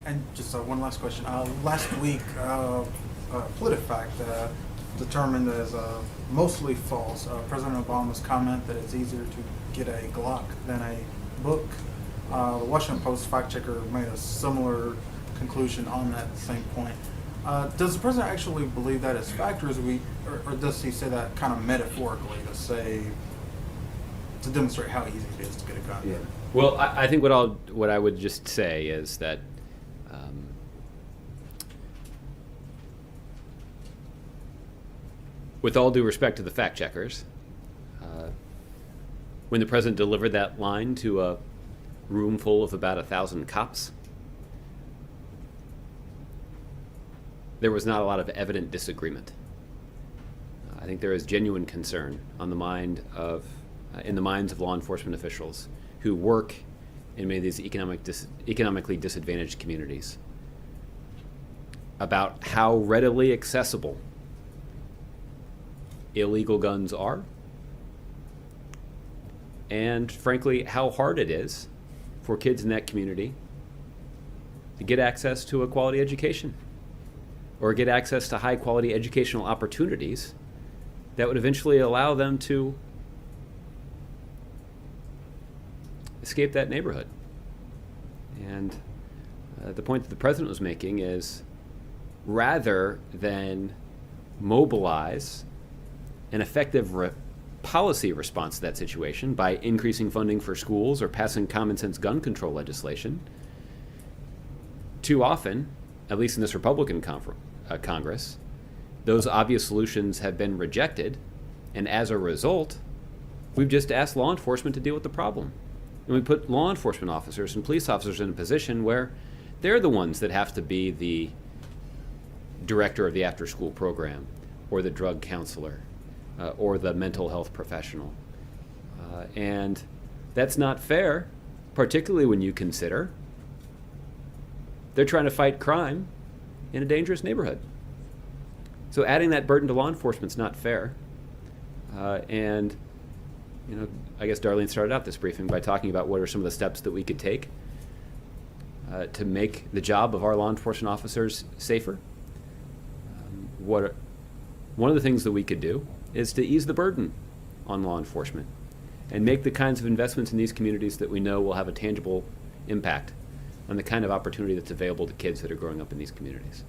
And just one last question. Last week, PolitiFact determined as mostly false President Obama's comment that it's easier to get a Glock than a book. The Washington Post fact checker made a similar conclusion on that same point. Does the president actually believe that as fact, or does he say that kind of metaphorically to demonstrate how easy it is to get a gun? Yeah. Well, I think what I would just say is that with all due respect to the fact checkers, when the president delivered that line to a room full of about 1,000 cops, there was not a lot of evident disagreement. I think there is genuine concern on the mind of, in the minds of law enforcement officials who work in many of these economically disadvantaged communities about how readily accessible illegal guns are, and frankly, how hard it is for kids in that community to get access to a quality education or get access to high quality educational opportunities that would eventually allow them to escape that neighborhood. And the point that the president was making is, rather than mobilize an effective policy response to that situation by increasing funding for schools or passing common sense gun control legislation, too often, at least in this Republican Congress, those obvious solutions have been rejected, and as a result, we've just asked law enforcement to deal with the problem. And we put law enforcement officers and police officers in a position where they're the ones that have to be the director of the after-school program, or the drug counselor, or the mental health professional. And that's not fair, particularly when you consider they're trying to fight crime in a dangerous neighborhood. So adding that burden to law enforcement is not fair. And I guess Darlene started out this briefing by talking about what are some of the steps that we could take to make the job of our law enforcement officers safer. One of the things that we could do is to ease the burden on law enforcement and make the kinds of investments in these communities that we know will have a tangible impact on the kind of opportunity that's available to kids that are growing up in these communities.